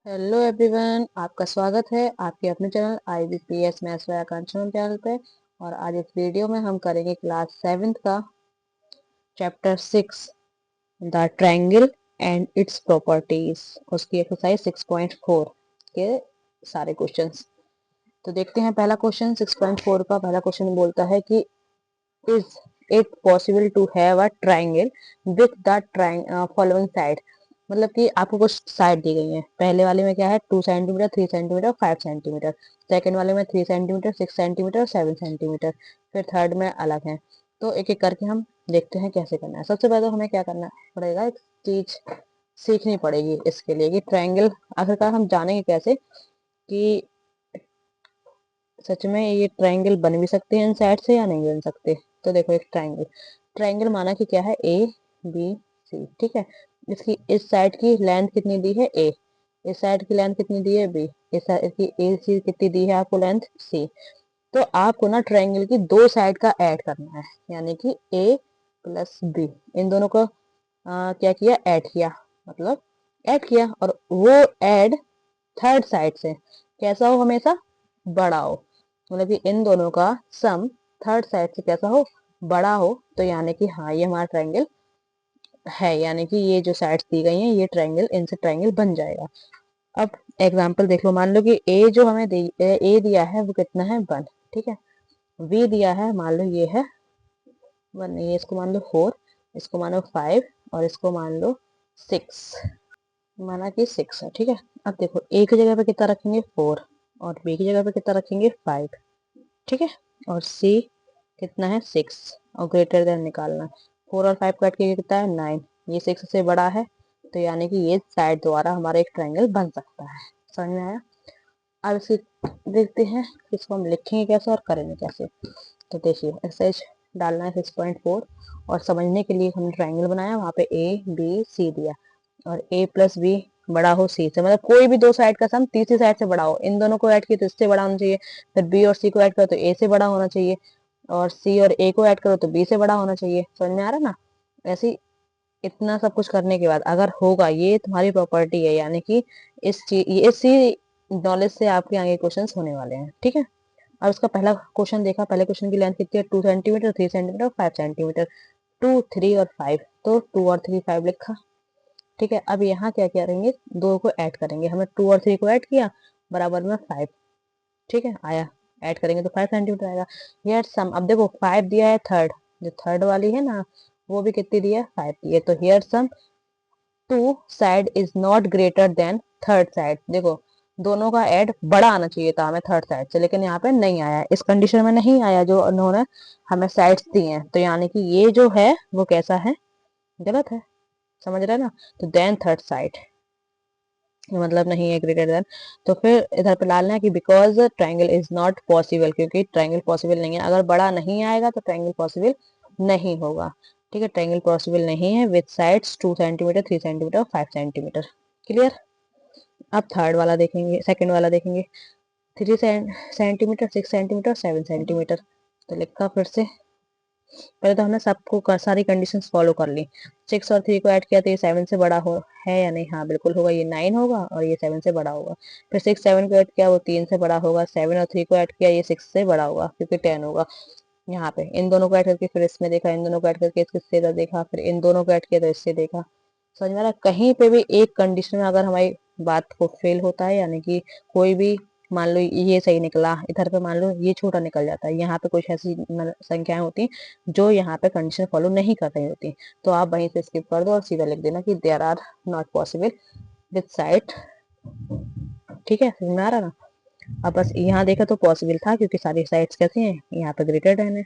Hello everyone, आपका स्वागत है आपके अपने channel IBPS maths by Akanksha channel पे। और आज इस वीडियो में हम करेंगे क्लास 7th का chapter 6 the triangle and its properties, उसकी एक्सरसाइज 6.4 के सारे क्वेश्चंस। तो देखते हैं पहला क्वेश्चन 6.4 का। पहला क्वेश्चन बोलता है कि is it possible to have a triangle with the following side. मतलब कि आपको कुछ साइड दी गई है। पहले वाले में क्या है, 2 सेंटीमीटर, 3 सेंटीमीटर, 5 सेंटीमीटर। सेकंड वाले में 3 सेंटीमीटर, 6 सेंटीमीटर, 7 सेंटीमीटर। फिर थर्ड में अलग है। तो एक एक करके हम देखते हैं कैसे करना है। सबसे पहले तो हमें क्या करना पड़ेगा, एक चीज सीखनी पड़ेगी इसके लिए कि ट्रायंगल आखिरकार हम जानेंगे कैसे कि सच में ये ट्रायंगल बन भी सकते हैं इन साइड से या नहीं बन सकते। तो देखो, एक ट्रायंगल ट्रायंगल माना कि क्या है, ABC, ठीक है। इसकी इस साइड की लेंथ कितनी दी है, A। इस साइड की लेंथ कितनी दी है, B। इस साइड की AC कितनी दी है आपको, लेंथ C। तो आपको ना ट्रायंगल की दो साइड का ऐड करना है, यानी कि A प्लस B, इन दोनों को क्या किया, ऐड किया। मतलब ऐड किया, और वो ऐड थर्ड साइड से कैसा हो, हमेशा बड़ा हो। मतलब कि इन दोनों का सम थर्ड साइड से कैसा हो, बड़ा हो। तो यानी कि हाँ, ये हमारा ट्रायंगल है, यानी कि ये जो साइड्स दी गई हैं ये ट्रायंगल, इनसे ट्रायंगल बन जाएगा। अब एग्जांपल देख लो। मान लो कि ए जो हमें ए दिया है वो कितना है, 1, ठीक है। बी दिया है, मान लो ये है 1, ये इसको मान लो 4, इसको मानो 5, और इसको मान लो 6। माना कि 6 है, ठीक है। अब देखो, ए की जगह पे कितना रखेंगे, 4, और बी की जगह पे कितना रखेंगे, 5, ठीक है। और सी कितना है, 6, और ग्रेटर देन निकालना। 4 और 5 काट के कितना है, 9। ये 6 से बड़ा है, तो यानी कि ये साइड द्वारा हमारा एक ट्रायंगल बन सकता है। समझ में आया। अब इसकी देखते हैं इसको हम लिखेंगे कैसे और करेंगे कैसे। तो देखिए, एक्सरसाइज डालना है 6.4, और समझने के लिए हमने ट्रायंगल बनाया, वहाँ पे ABC दिया, और A प्लस बी बड़ा हो C से। मतलब कोई भी दो साइड का सम तीसरी साइड से बड़ा हो। इन दोनों को ऐड किया तो इससे बड़ा होना चाहिए। फिर B और C को ऐड करो तो A से बड़ा होना चाहिए, और C और A को ऐड करो तो B से बड़ा होना चाहिए। समझ में आ रहा ना। ऐसे ही इतना सब कुछ करने के बाद अगर होगा, ये तुम्हारी प्रॉपर्टी है, यानी कि इसी नॉलेज से आपके आगे क्वेश्चंस होने वाले हैं, ठीक है। और उसका पहला क्वेश्चन देखा। पहले क्वेश्चन की लेंथ कितनी है, 2 सेंटीमीटर, 3 सेंटीमीटर, 5 सेंटीमीटर। 2, 3 और 5, तो 2 और 3, 5 लिखा, ठीक है। अब यहाँ क्या करेंगे, दो को ऐड करेंगे। हमने 2 और 3 को ऐड किया, बराबर में 5, ठीक है। आया, ऐड करेंगे तो 5 सेंटीमीटर आएगा। हियर सम, अब देखो 5 दिया है थर्ड, जो थर्ड वाली है ना, वो भी कितनी दी है, 5 दी है। तो here sum two side is not greater than third side. देखो, दोनों का ऐड बड़ा आना चाहिए था हमें थर्ड साइड से, लेकिन यहाँ पे नहीं आया, इस कंडीशन में नहीं आया जो उन्होंने हमें साइड्स दी हैं। तो यानी कि ये जो है वो कैसा है, गलत है। समझ रहे हैं ना। तो देन थर्ड साइड मतलब नहीं है ग्रेटर देन। तो फिर इधर पे डालना है कि because triangle is not possible, क्योंकि ट्रायंगल पॉसिबल नहीं है। अगर बड़ा नहीं आएगा तो ट्रायंगल पॉसिबल नहीं होगा, ठीक है। ट्रायंगल पॉसिबल नहीं है with sides 2 centimetre, 3 centimetre, 5 centimetre. Clear. अब थर्ड वाला देखेंगे, सेकंड वाला देखेंगे। 3 सेंटीमीटर, 6 सेंटीमीटर, 7 सेंटीमीटर। तो लिखा फिर से। पहले तो हमने सबको सारी कंडीशंस फॉलो कर ली। 6 और 3 को ऐड किया तो ये 7 से बड़ा हो है या नहीं, हाँ बिल्कुल होगा, ये 9 होगा और ये 7 से बड़ा होगा। फिर 6 7 को ऐड किया, वो 3 से बड़ा होगा। 7 और 3 को ऐड किया, ये 6 से बड़ा होगा क्योंकि 10 होगा। यहाँ पे इन दोनों को ऐड करके फिर इसमें देखा, इन दोनों को ऐड करके इससे इधर देखा, फिर इन दोनों को ऐड किया तो इससे देखा। समझ में आ रहा है? कहीं पे भी एक कंडीशन में अगर हमारी बात को फेल होता है, यानी कि कोई भी, मान लो ये सही निकला, इधर पे मान लो ये छोटा निकल जाता है, यहाँ पे कुछ ऐसी संख्याएं होती जो यहाँ पे कंडीशन फॉलो नहीं कर रही होती, तो आप वहीं से स्किप कर दो और सीधा लिख देना कि there are not possible with side. ठीक है, समझ में आ रहा ना। अब बस यहाँ देखा तो पॉसिबल था, क्योंकि सारी साइड्स कैसी हैं, यहाँ पे ग्रेटर देन है।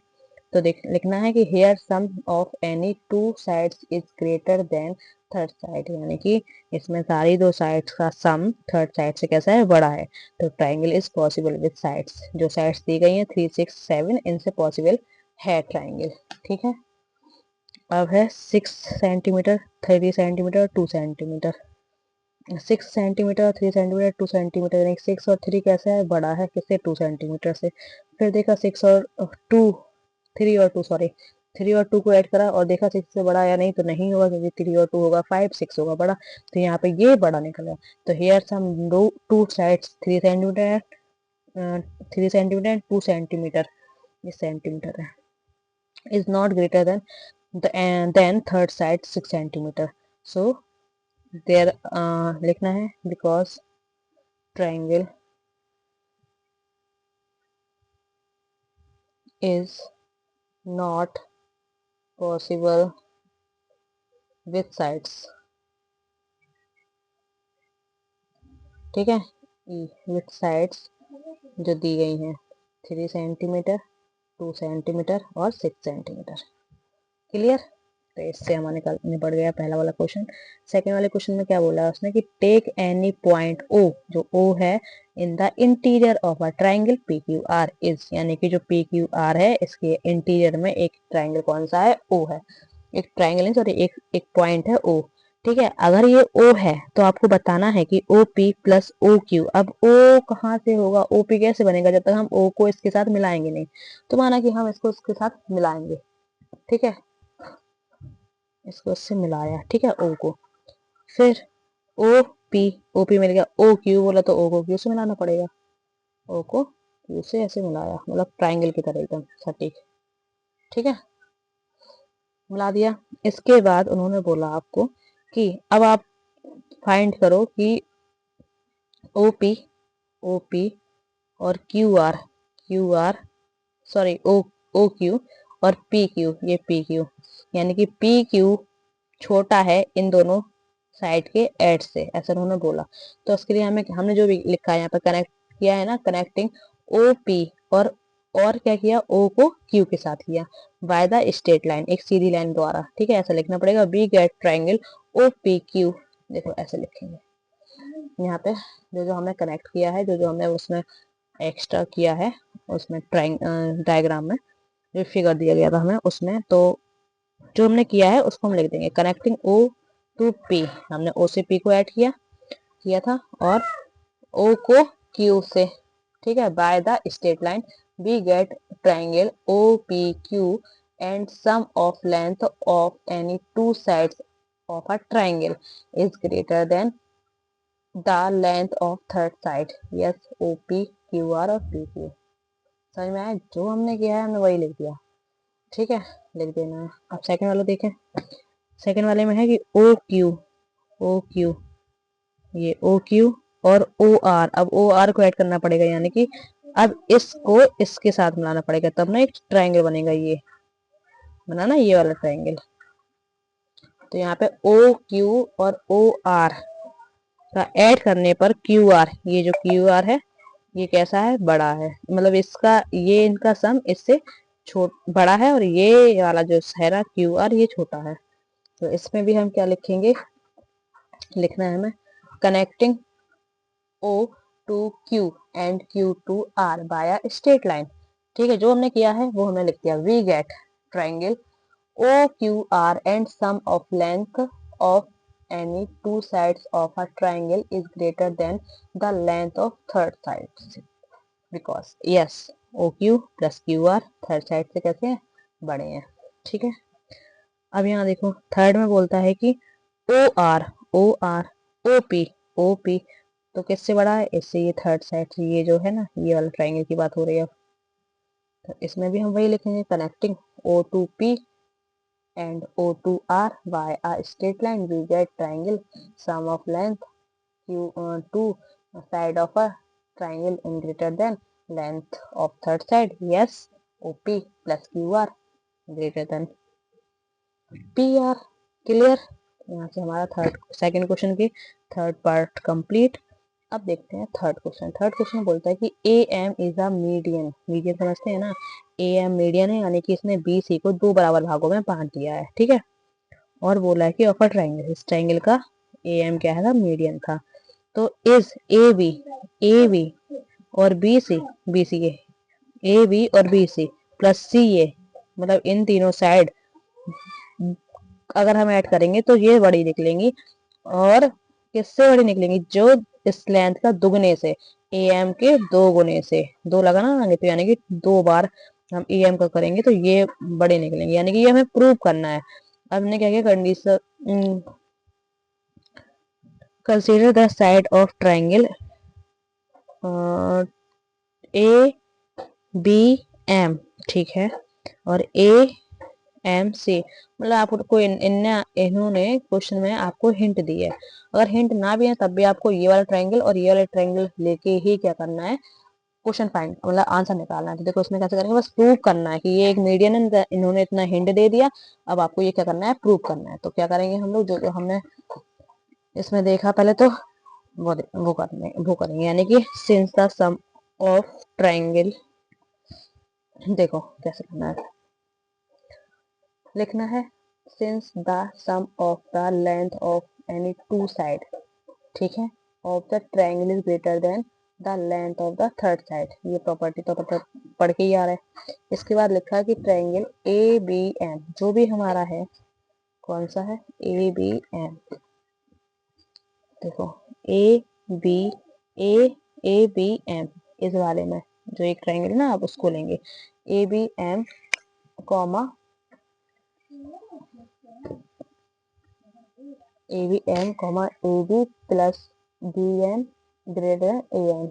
तो देख लिखना है कि here sum of any two sides is greater than third side, यानी कि इसमें सारी दो साइड्स का सम थर्ड साइड से कैसा है, बड़ा है। तो triangle is possible with sides, जो साइड्स दी गई हैं 3 6 7, इनसे पॉसिबल है ट्राइंगल, ठीक है। अब है 6 सेंटीमीटर, 3 सेंटीमीटर, 2 सेंटीमीटर। 6 सेंटीमीटर और 3 सेंटीमीटर, 2 सेंटीमीटर, यानी 6 और 3 कैसा है, बड़ा है किससे, 2 सेंटीमीटर से। फिर देखा 6 और 2, 3 और 2 सॉरी, 3 और 2 को ऐड करा और देखा 6 से बड़ा या नहीं, तो नहीं होगा क्योंकि 3 और 2 होगा 5, 6 होगा बड़ा, तो यहाँ पे ये बड़ा निकला। तो here sum two sides 3 centimetre, 3 centimetre and 2 centimetre, ये सेंटीमीटर है, is not greater than third side 6 centimetre. So there लिखना है because triangle is not possible with sides, ठीक है, विथ साइड्स जो दी गई हैं 3 सेंटीमीटर, 2 सेंटीमीटर और 6 सेंटीमीटर। क्लियर? तो इससे हमारे निपट गया पहला वाला क्वेश्चन। सेकंड वाले क्वेश्चन में क्या बोला है उसने कि टेक एनी पॉइंट ओ, जो ओ है, in the interior of a triangle P Q are is, यानी कि जो पी क्यू आर है इसके इंटीरियर में एक ट्राइंगल कौन सा है, ओ है। एक ट्राइंगल सॉरी एक पॉइंट है ओ, ठीक है। अगर ये ओ है तो आपको बताना है कि O P plus O Q. अब ओ कहाँ से होगा, ओ पी कैसे बनेगा, जब तक हम ओ को इसके साथ मिलाएंगे नहीं। तो माना कि हम इसको इसके साथ मिलाएंगे, ठीक है, इसको इससे मिलाया, ठीक है, ओ को, फिर ओ पी, ओ पी मिल गया, ओ क्यू बोला तो ओ को क्यू से मिलाना पड़ेगा, ओ को क्यू से ऐसे मिलाया, मतलब ट्राइंगल की तरह एकदम सटीक, ठीक है, मिला दिया। इसके बाद उन्होंने बोला आपको कि अब आप फाइंड करो कि ओ पी, ओ पी और Q R, Q R sorry O, O Q और पी क्यू, ये पी क्यू, यानी कि पी क्यू छोटा है इन दोनों साइड के एड से, ऐसा उन्होंने बोला। तो उसके लिए हमने जो भी लिखा है यहाँ पे कनेक्ट किया है ना, कनेक्टिंग ओ पी और क्या किया, ओ को क्यू के साथ किया बाय द स्ट्रेट लाइन, एक सीधी लाइन द्वारा, ठीक है, ऐसा लिखना पड़ेगा। We get triangle O P Q, देखो ऐसे लिखेंगे। यहाँ पे जो जो हमने कनेक्ट किया है, जो जो हमने उसमें एक्स्ट्रा किया है उसमें डायग्राम में जो फिगर दिया गया था हमें उसमें, तो जो हमने किया है उसको हम लिख देंगे। कनेक्टिंग ओ टू पी, हमने ओ से पी को ऐड किया था और ओ को क्यू से, ठीक है, by the straight line we get triangle O P Q and sum of length of any two sides of a triangle is greater than the length of third side. Yes, O P Q R और P Q, समझ में आया? जो हमने किया है हमने वही लिख दिया, ठीक है, लिख देना है। अब सेकंड वाला देखें। सेकंड वाले में है कि ओ क्यू, ओ क्यू, ये ओ क्यू और ओ आर, अब ओ आर को ऐड करना पड़ेगा, यानी कि अब इसको इसके साथ मिलाना पड़ेगा, तब ना एक ट्राइंगल बनेगा, ये बनाना ये वाला ट्राइंगल। तो यहाँ पे ओ क्यू और ओ आर का ऐड करने पर क्यू आर, ये जो क्यू आर है ये कैसा है, बड़ा है, मतलब इसका ये इनका सम इससे बड़ा है, और ये वाला जो है ना क्यू आर ये छोटा है। तो इसमें भी हम क्या लिखेंगे, लिखना है हमें connecting O to Q and Q to R by straight line, ठीक है, जो हमने किया है वो हमने लिख दिया। We get triangle O Q R and sum of length of any two sides of a triangle is greater than the length of third side because yes O Q plus Q R third side से कैसे हैं, बड़े हैं, ठीक है। अब यहाँ देखो थर्ड में बोलता है कि O R, O R, O P, O P, तो किससे बड़ा है, इससे, ये थर्ड साइड से, ये जो है ना ये वाला ट्राइंगल की बात हो रही है। तो इसमें भी हम वही लिखेंगे connecting O to P and O2R by a straight line we get triangle sum of length Q two side of a triangle in greater than length of third side. Yes, OP plus QR greater than PR. Clear? यहाँ से हमारा second question की third part complete. अब देखते हैं third question. Third question बोलता है कि A M is a median, median समझते हैं ना, ए एम मीडियन है, यानी कि इसने बी सी को दो बराबर भागों में बांट दिया है, ठीक है, और बोला है कि ऑफ अ ट्राइंगल, इस ट्राइंगल का ए एम क्या है, मीडियन था। तो इज ए बी और B C, B C A B और B C plus C A, मतलब इन तीनों साइड अगर हम ऐड करेंगे तो ये बड़ी निकलेंगी, और किससे बड़ी निकलेंगी, जो इस लेंथ का दुगने से, ए एम के दो गुने से, दो लगाना आगे तो यानी कि दो बार हम ई एम का करेंगे तो ये बड़े निकलेंगे, यानी कि ये हमें प्रूव करना है। अब हमने क्या किया, condition consider the side of triangle A B M, ठीक है, और ए एम सी। मतलब आपको इन्होंने क्वेश्चन में आपको हिंट दी है। अगर हिंट ना भी है तब भी आपको ये वाला ट्राइंगल और ये वाला ट्राइंगल लेके ही क्या करना है, क्वेश्चन फाइंड मतलब आंसर निकालना है। तो देखो इसमें कैसे करेंगे, बस प्रूव करना है कि ये एक मीडियन है, इन्होंने इतना हिंट दे दिया। अब आपको ये क्या करना है, प्रूव करना है। तो क्या करेंगे हम लोग, जो जो हमने इसमें देखा पहले, तो वो करेंगे, यानी कि since the sum of triangle. देखो कैसे करना है, लिखना है since the sum of the length of any two side, ठीक है, of the triangle is greater than the length of the third side. ये प्रॉपर्टी तो पढ़ के ही आ रहा है। इसके बाद लिखा है कि ट्राइंगल ए बी एम, जो भी हमारा है, कौन सा है, ए बी एम। देखो A B A A B M, इस वाले में जो एक ट्राइंगल है ना, आप उसको लेंगे A B M comma A B M comma A B plus B M greater A M.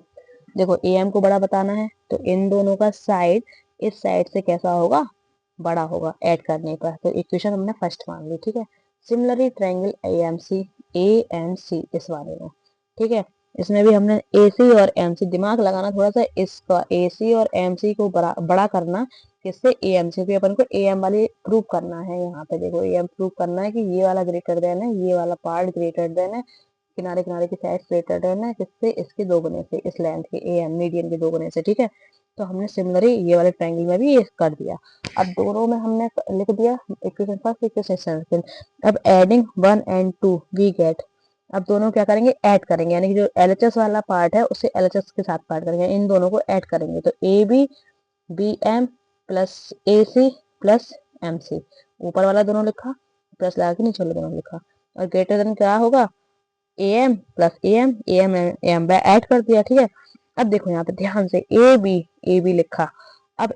देखो ए एम को बड़ा बताना है तो इन दोनों का साइड इस साइड से कैसा होगा, बड़ा होगा ऐड करने पर। तो इक्वेशन हमने फर्स्ट मान ली, ठीक है। Similarly triangle A M C इस वाले में, ठीक है, इसमें भी हमने ए सी और एम सी दिमाग लगाना थोड़ा सा, इसका ए सी और एम सी को बड़ा करना किससे, ए एम से। अपन को ए एम वाले प्रूव करना है। यहाँ पे देखो ए एम प्रूव करना है कि ये वाला ग्रेटर देन है, ये वाला पार्ट ग्रेटर देन है, किनारे किनारे की साइड ग्रेटर देन है किससे, इसके दोगुने से, इस लेंथ के ए एम मीडियन के दोगुने से, ठीक है। तो हमने सिमिलरली ये वाले ट्रायंगल में भी ये कर दिया। अब दोनों में हमने लिख दिया इक्वेशन फर्स्ट, इक्वेशन सेकंड। अब एडिंग 1 एंड 2 वी गेट, अब दोनों क्या करेंगे, ऐड करेंगे, यानी कि जो एलएचएस वाला पार्ट है उसे एलएचएस के साथ पार्ट करेंगे, इन दोनों को ऐड करेंगे। तो A B B M plus A C plus M C, ऊपर वाला दोनों लिखा, प्लस लगा के नीचे वाला दोनों लिखा, और ग्रेटर देन क्या होगा, A M plus A M add कर दिया, ठीक है। अब देखो यहाँ पे ध्यान से ए बी लिखा, अब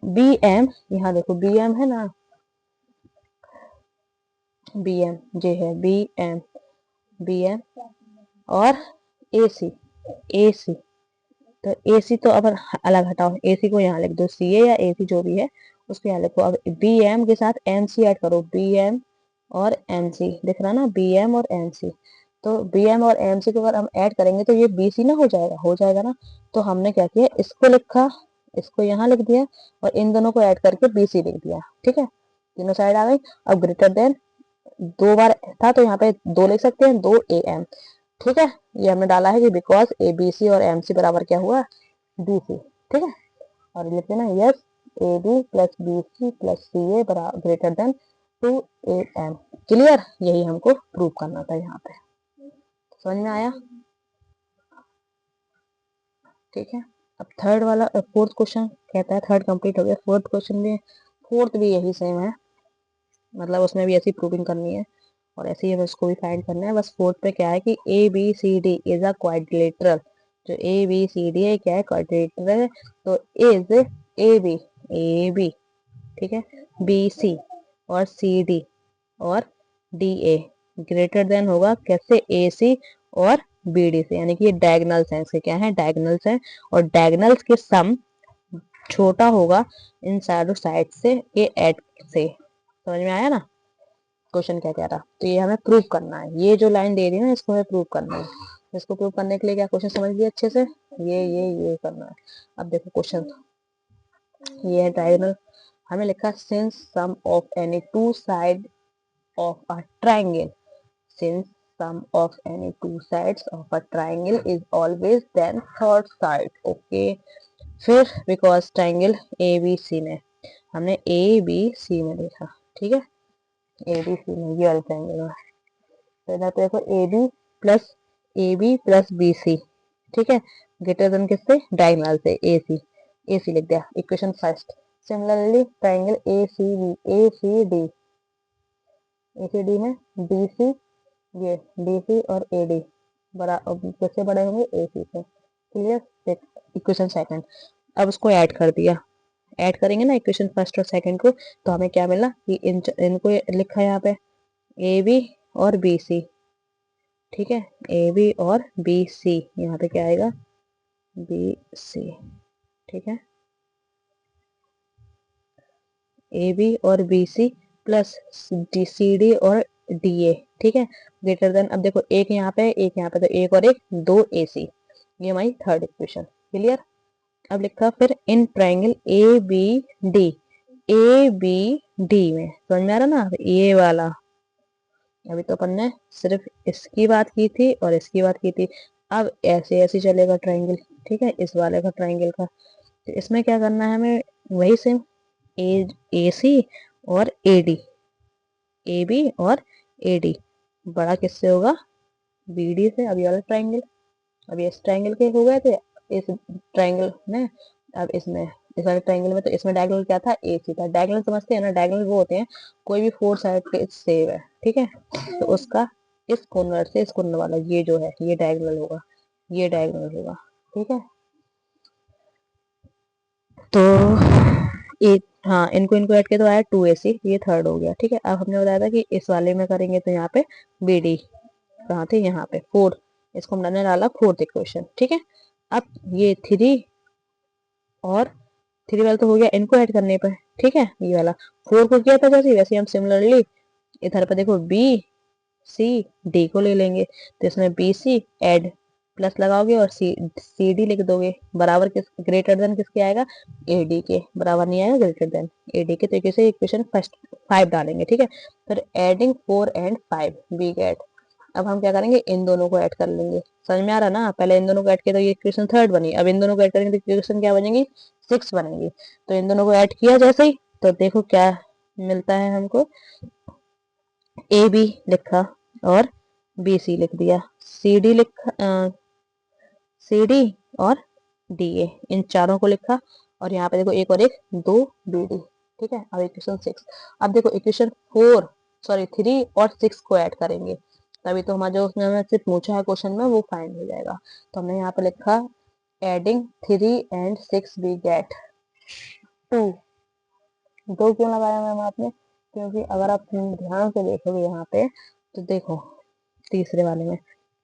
बी एम, यहाँ देखो बी एम है ना, बी एम जे है बी एम और ए सी। तो ए सी तो अब अलग हटाओ, ए सी को यहाँ लिख दो, सी ए या ए सी जो भी है उसको यहाँ लिखो। अब बी एम के साथ एम सी ऐड करो, बी एम और एम सी, दिख रहा ना, बी एम और एम सी। तो बी एम और एम सी को अगर हम ऐड करेंगे तो ये बी सी ना हो जाएगा ना। तो हमने क्या किया, इसको लिखा, इसको यहाँ लिख दिया, और इन दोनों को ऐड करके बी सी लिख दिया, ठीक है, तीनों साइड आ गई। अब ग्रेटर देन दो बार था तो यहाँ पे दो लिख सकते हैं, दो ए एम, ठीक है। ये हमने डाला है कि बिकॉज ए बी सी और एम सी बराबर क्या हुआ, बी सी, ठीक है। और लिख देना yes A B plus B C plus C A बराबर ग्रेटर देन 2am। क्लियर, यही हमको प्रूव करना था यहाँ पे, समझ में आया, ठीक है। अब थर्ड वाला फोर्थ क्वेश्चन कहता है, थर्ड कंप्लीट हो गया, फोर्थ क्वेश्चन भी, फोर्थ भी यही सेम है, मतलब उसमें भी ऐसी प्रूविंग करनी है और ऐसे ही हमें उसको भी फाइंड करना है। बस फोर्थ पे क्या है कि A B C D is a quadrilateral, जो ए बी सी डी है क्या है, क्वाड्रिलेटरल है। तो इज ए बी, ठीक है, बी सी और सी डी और डी ए ग्रेटर देन होगा कैसे, ए सी और बी डी से, यानी कि ये डायगनल्स हैं, इसके क्या है, डायगनल्स हैं, और डायगनल्स के सम छोटा होगा इन साइडों साइड से ये एड से। समझ में आया ना क्वेश्चन क्या कह रहा। तो ये हमें प्रूव करना है, ये जो लाइन दे रही है ना इसको हमें प्रूव करना है। इसको प्रूव करने के लिए क्या क्वेश्चन समझ लिया अच्छे से, ये करना है। अब देखो क्वेश्चन, ये है डायगोनल, हमें लिखा since sum of any two side of a triangle, since sum of any two sides of a triangle is always then third side, okay। फिर because triangle ABC में हमने ABC में देखा, ठीक है, ABC में ये वाले ट्रायंगल में, तो इधर पे देखो AB प्लस BC, ठीक है, ग्रेटर देन किससे, डायगोनल से, AC लिख दिया, equation first. Similarly triangle ACD में BC, ये DC और AD किससे बड़े होंगे, AC से, क्लियर। इक्वेशन सेकंड, अब उसको ऐड कर दिया, ऐड करेंगे ना इक्वेशन फर्स्ट और सेकंड को, तो हमें क्या मिला कि इनको लिखा यहाँ पे ए बी और बी सी, ठीक है, ए बी और बी सी, यहाँ पे क्या आएगा बी सी, ठीक है, ए बी और B C plus D C D और डी ए, ठीक है, ग्रेटर देन, अब देखो एक यहाँ पे एक यहाँ पे, तो एक और एक दो ए सी, ये हमारी थर्ड इक्वेशन, क्लियर। अब लिखा फिर in triangle A B D, A B D में समझ में आ रहा ना, ये वाला अभी तो अपन ने सिर्फ इसकी बात की थी और इसकी बात की थी, अब ऐसे ऐसे चलेगा ट्राइंगल, ठीक है, इस वाले का ट्राइंगल का, तो इसमें क्या करना है हमें, वही सेम ए सी और ए डी, ए बी और ए डी, बड़ा किससे होगा बी डी से। अब ये वाला ट्राइंगल, अब ये इस ट्राइंगल के हो गए थे इस ट्राइंगल में, अब इसमें इस वाले ट्राइंगल में, तो इसमें डायगोनल क्या था ए सी था, डायगोनल समझते हैं ना, डायगोनल वो होते हैं कोई भी फोर साइड के सेव है, ठीक है, तो उसका इस कॉर्नर से इस कॉर्नर वाला ये जो है ये डायगोनल होगा, ये डायगोनल होगा, ठीक है, तो ए, हाँ इनको इनको ऐड किया तो आया 2ac, ये थर्ड हो गया, ठीक है। अब हमने बताया था कि इस वाले में करेंगे तो यहाँ पे बी डी कहाँ थे, यहाँ पे फोर्थ, इसको हमने डाला फोर्थ इक्वेशन, ठीक है। अब ये थ्री और थ्री वाला तो हो गया इनको ऐड करने पर, ठीक है, ये वाला फोर को किया था जैसे, वैसे हम सिमिलरली इधर पर देखो बी सी डी को ले लेंगे, तो इसमें बी सी एड प्लस लगाओगे और सी डी लिख दोगे, बराबर किस ग्रेटर देन किसके आएगा ए डी के, बराबर नहीं आएगा ग्रेटर देन ए डी के, तरीके से इक्वेशन फर्स्ट 5 डालेंगे, ठीक है, फिर एडिंग 4 एंड 5 वी गेट, अब हम क्या करेंगे इन दोनों को ऐड कर लेंगे, समझ में आ रहा ना, पहले इन दोनों को ऐड किया तो ये इक्वेशन थर्ड बनी, अब इन दोनों को ऐड करेंगे तो इक्वेशन क्या बनेगी 6 बनेगी, तो इन दोनों को ऐड किया जैसे ही, तो देखो क्या मिलता है हमको, ए बी लिखा और बी सी लिख दिया, सी डी लिखा, सी डी और डी ए, इन चारों को लिखा, और यहाँ पे देखो एक और एक दो बी डी, ठीक है। अब इक्वेशन 6, अब देखो इक्वेशन 4 सॉरी 3 और 6 को ऐड करेंगे, तभी तो हमारा जो उसने हमें सिर्फ पूछा है क्वेश्चन में वो फाइंड हो जाएगा, तो हमने यहाँ पे लिखा एडिंग 3 एंड 6 वी गेट 2, दो क्यों लगाया मैम आपने, क्योंकि अगर आप ध्यान से देखोगे यहाँ पे, तो देखो तीसरे वाले में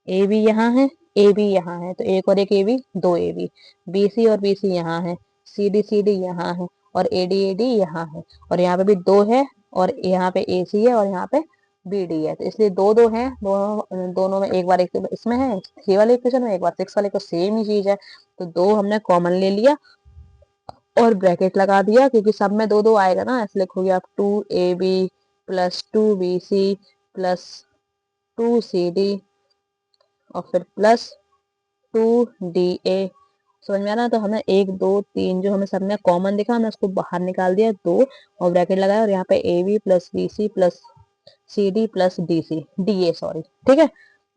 ए बी यहाँ है, ए बी यहाँ है, तो एक और एक ए बी दो ए बी, बी सी और बी सी यहाँ है, सी डी यहाँ है, और ए डी यहाँ है, और यहाँ पे भी दो है, और यहाँ पे ए सी है और यहाँ पे बी डी है, तो इसलिए दो दो है, दोनों दोनों में एक बार एक इसमें है 3 वाले इक्वेशन में, एक बार 6 वाले को, सेम ही चीज है, तो दो हमने कॉमन ले लिया और ब्रैकेट लगा दिया, क्योंकि सब में दो दो आएगा ना, ऐसे लिखोगे आप 2ab plus 2bc plus 2cd और फिर प्लस 2da, समझ में आ रहा है, तो हमें एक दो तीन जो हमें सब में कॉमन दिखा हमने उसको बाहर निकाल दिया दो, और ब्रैकेट लगाया, और यहाँ पे ab plus bc plus cd plus dc da sorry, ठीक है,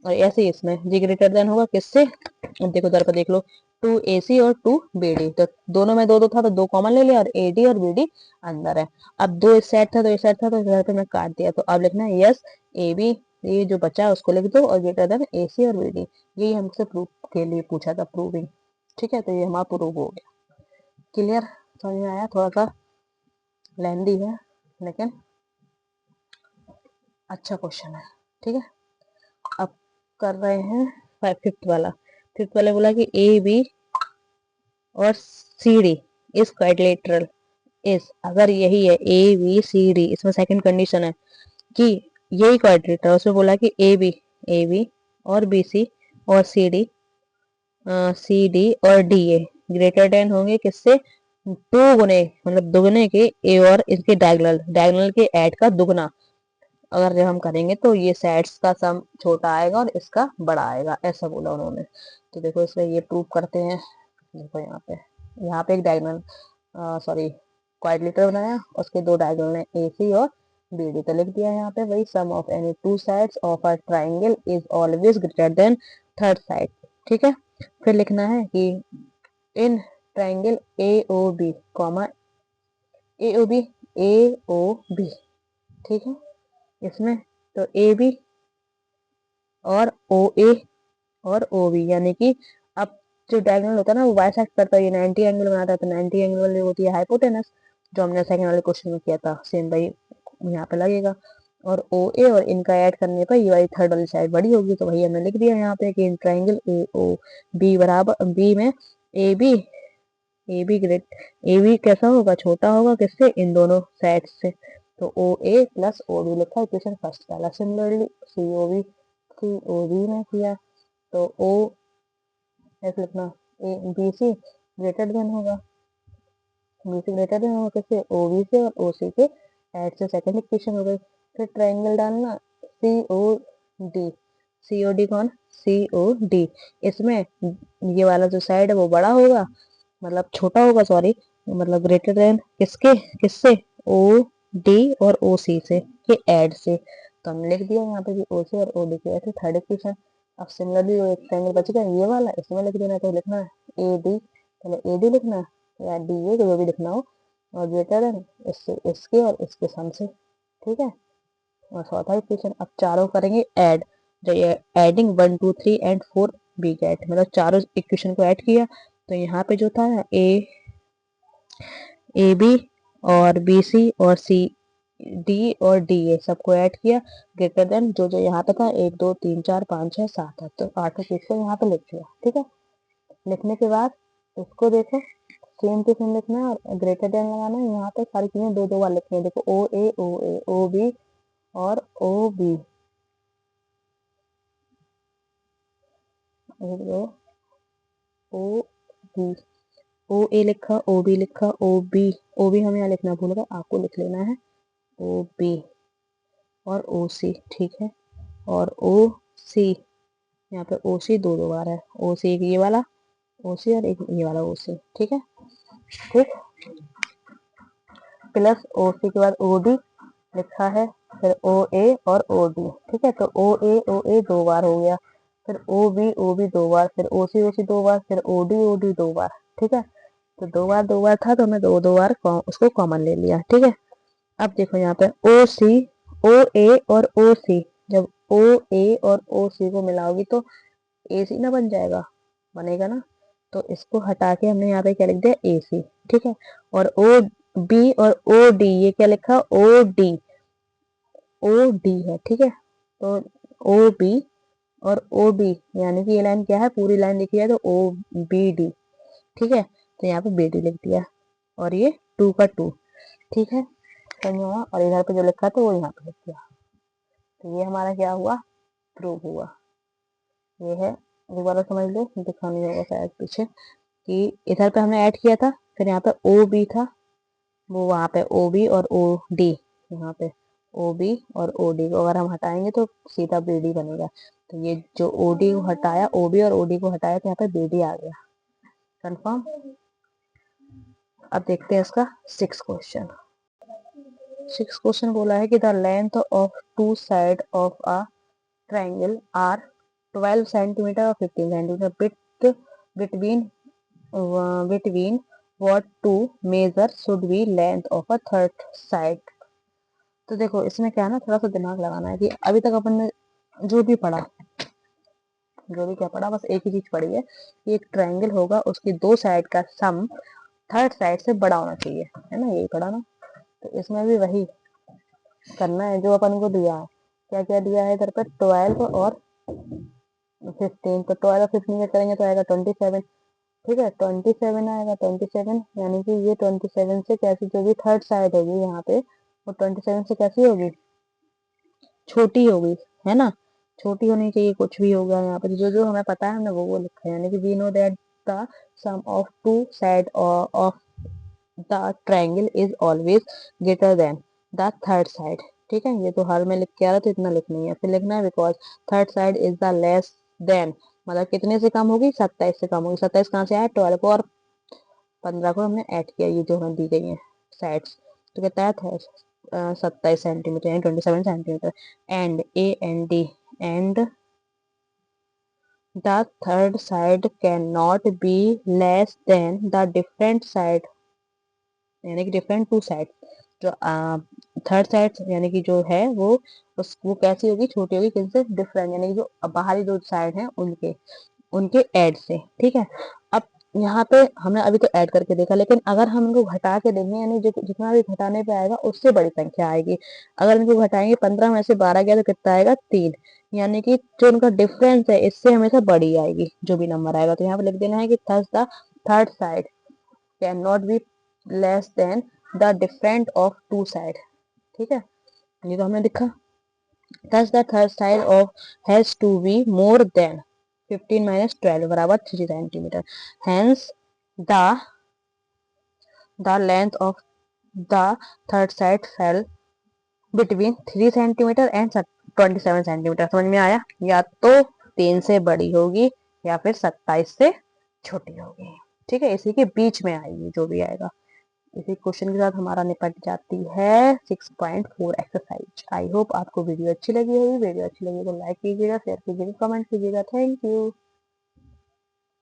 और ऐसे ही इसमें जी ग्रेटर देन होगा किससे, अब देखो उधर पर देख लो 2ac और 2bd, तो दोनों में दो दो था तो दो कॉमन ले लिया, और ad और bd अंदर है, अब दो इस साइड था तो इस साइड था, तो इधर पे मैं काट दिया, तो अब लिखना है यस ab, ये जो बचा है उसको लिख दो, और ग्रेटर देन ac और bd, यही हमसे प्रूफ के लिए पूछा था, प्रूविंग, ठीक है, तो ये हमारा प्रूव हो गया, क्लियर, समझ में आया, थोड़ा सा लेंदी है लेकिन अच्छा क्वेश्चन है, ठीक है। अब कर रहे हैं फिफ्थ वाला बोला कि ए बी और सी डी इज क्वाड्रिलेटरल, इस अगर यही है ए बी सी डी, इसमें सेकंड कंडीशन है कि यही क्वाड्रिलेटरल, उसमें बोला कि ए बी और बी सी और सी डी और डी ए ग्रेटर देन होंगे किससे, दो गुने मतलब दुगने के ए और इसके डायगोनल के ऐड का दुगना, अगर जब हम करेंगे तो ये सेट्स का सम छोटा आएगा और इसका बड़ा आएगा, ऐसा बोला उन्होंने, तो देखो इसमें ये प्रूव करते हैं, देखो यहाँ पे एक डायगोनल सॉरी क्वाड्रिलेटरल बनाया, उसके दो डायगोनल है ए सी और बी डी, तो लिख दिया यहाँ पे वही sum of any two sides of a triangle is always greater than third side, ठीक है। फिर लिखना है कि in triangle A O B comma A O B A O B, ठीक है, इसमें तो ए बी और ओ ए और ओ बी, यानी कि अब जो डायगोनल होता है ना वो बाइसेक्ट करता है, ये 90 एंगल बनाता है, तो 90 एंगल वाली होती है हाइपोटेनस, जो हमने सेकंड वाले क्वेश्चन में किया था, सेम भाई यहाँ पे लगेगा। और ओ ए और इनका ऐड करने पर ये वाली थर्ड वाली साइड बड़ी होगी, तो वही हमने लिख दिया यहाँ पे कि in triangle A O B बराबर, बी में A B, A B great, A B कैसा होगा, छोटा होगा किससे, इन दोनों साइड से, तो O A plus O B लिखा इक्वेशन फर्स्ट वाला। सिमिलरली सी ओ बी में किया, तो ओ ऐसे लिखना, A B C greater than होगा, बी सी ग्रेटर देन होगा किससे, ओ बी से और ओ सी के ऐड से, सेकंड इक्वेशन हो गई। फिर ट्राइंगल डालना सी ओ डी, सी ओ डी कौन, सी ओ डी, इसमें ये वाला जो साइड है वो बड़ा होगा, मतलब छोटा होगा सॉरी, मतलब ग्रेटर देन किसके, किससे, ओ डी और ओ सी से के ऐड से, तो हमने लिख दिया यहाँ पे भी ओ सी और ओ डी के ऐसे थर्ड इक्वेशन। अब सिमिलरली वो एक ट्रायंगल बच गया ये वाला, इसमें लिख देना, तो लिखना है ए डी, पहले ए डी लिखना है या डी ए, जो भी लिखना हो, और ग्रेटर देन इससे, इसके और इसके सम से, ठीक है। और चौथा इक्वेशन, अब चारों करेंगे ऐड, जो ये एडिंग 1 2 3 एंड 4 बी गेट, मतलब चारों इक्वेशन को ऐड किया, तो यहाँ पे जो था ए बी और बी सी और सी डी और डी ए सबको ऐड किया, ग्रेटर देन जो जो यहाँ पे था 1 2 3 4 5 6 7 है, तो 8 चीज को यहाँ पे लिख दिया, ठीक है। लिखने के बाद इसको देखो सेम टू सेम लिखना है, और ग्रेटर देन लगाना है, यहाँ पे सारी चीजें दो दो बार लिखनी है, देखो ओ बी और ओ बी, ओ बी, ओ ए लिखा, ओ बी लिखा, ओ बी हमें यहाँ लिखना भूल गए, आपको लिख लेना है ओ बी और ओ सी, ठीक है। और ओ सी, यहाँ पे ओ सी दो दो बार है, ओ सी एक ये वाला ओ सी और एक ये वाला ओ सी, ठीक है, ठीक। प्लस ओ सी के बाद ओ डी लिखा है, फिर ओ ए और ओ डी, ठीक है, तो ओ ए दो बार हो गया, फिर ओ बी दो बार, फिर ओ सी दो बार, फिर ओ डी दो बार, ठीक है। तो दो बार था, तो हमने दो दो बार उसको कॉमन ले लिया, ठीक है। अब देखो यहाँ पे ओ सी, ओ ए और ओ सी, जब ओ ए और ओ सी को मिलाओगी तो ए सी ना बन जाएगा, बनेगा ना, तो इसको हटा के हमने यहाँ पे क्या लिख दिया ए सी, ठीक है। और ओ बी और ओ डी, ये क्या लिखा, ओ डी है, ठीक है, तो ओ बी और ओ डी, यानी कि ये लाइन क्या है, पूरी लाइन लिखी है तो ओ बी डी, ठीक है, तो यहाँ पे बी डी लिख दिया, और ये 2 का 2, ठीक है, समझ हुआ, और इधर पे जो लिखा था वो यहाँ पे लिख दिया, तो ये हमारा क्या हुआ, प्रूव हुआ। ये है, दोबारा समझ लो, दिखानी होगा शायद पीछे, कि इधर पे हमने ऐड किया था, फिर यहाँ पे ओ बी था, वो वहाँ पे ओ बी और ओ डी, यहाँ पे ओ बी और ओ डी को अगर हम हटाएंगे तो सीधा बी डी बनेगा, तो ये जो ओ डी को हटाया, ओ बी और ओ डी को हटाया, तो यहाँ पे बी डी आ गया, कंफर्म। अब देखते हैं इसका सिक्स क्वेश्चन। सिक्स क्वेश्चन बोला है कि the length of two side of a triangle are 12 centimetre और 15 centimetre, between between what to measure should be length of a third side। तो देखो इसमें क्या है ना, थोड़ा सा दिमाग लगाना है कि अभी तक अपन ने जो भी पढ़ा, जो भी क्या पढ़ा, बस एक ही चीज पढ़ी है कि एक ट्रायंगल होगा, उसकी दो साइड का सम थर्ड साइड से बड़ा होना चाहिए, है ना, यही पढ़ा ना। तो इसमें भी वही करना है जो अपन को दिया है, क्या क्या दिया है इधर पर, 12 और 15, तो 12 और 15 का करेंगे तो आएगा 27, ठीक है, 27 आएगा, 27 यानी कि ये 27 से कैसी, जो भी थर्ड साइड होगी यहाँ पे वो 27 से कैसी होगी, छोटी होगी, है ना, छोटी होनी चाहिए, कुछ भी होगा यहाँ पे, जो जो हमें पता है हमने वो लिखा है, यानी कि we know that the sum of two side of the triangle is always greater than the third side, ठीक है, ये तो हर में लिख के आ रहा, तो इतना लिखनी है, फिर लिखना है because third side is the less than, मतलब कितने से कम होगी, 27 से कम होगी, 27 कहाँ से आया, 12 को और 15 को हमने ऐड किया, ये जो हमें दी गई है साइड्स, तो कहता है 27 सेंटीमीटर यानी 27 centimetre, and A and D and the third side can not be less than the different side, यानी कि डिफरेंट टू साइड, जो थर्ड साइड यानी कि जो है वो कैसी होगी, छोटी होगी, किनसे, डिफरेंट, यानी कि जो बाहरी दो साइड हैं उनके, उनके ऐड से, ठीक है। अब यहाँ पे हमने अभी तो ऐड करके देखा, लेकिन अगर हम इनको घटा के देंगे, यानी जितना भी घटाने पे आएगा उससे बड़ी संख्या आएगी। अगर इनको घटाएंगे 15 में से 12 गया तो कितना आएगा 3, यानी कि जो उनका डिफरेंस है इससे हमेशा बड़ी आएगी जो भी नंबर आएगा। तो यहाँ पे लिख देना है कि thus the third side can not be less than the different of two side, ठीक है। ये तो हमने लिखा। thus the third side of has to be more than 15 minus 12 बराबर 3 centimetre. hence the length of the third side fell between 3 centimetre and 27 centimetre. समझ में आया? या तो 3 से बड़ी होगी या फिर 27 से छोटी होगी, ठीक है। इसी के बीच में आएगी जो भी आएगा। इसी क्वेश्चन के साथ हमारा निपट जाती है 6.4 एक्सरसाइज। आई होप आपको वीडियो अच्छी लगी होगी। वीडियो अच्छी लगी तो लाइक कीजिएगा, शेयर कीजिएगा, कमेंट कीजिएगा। Thank you.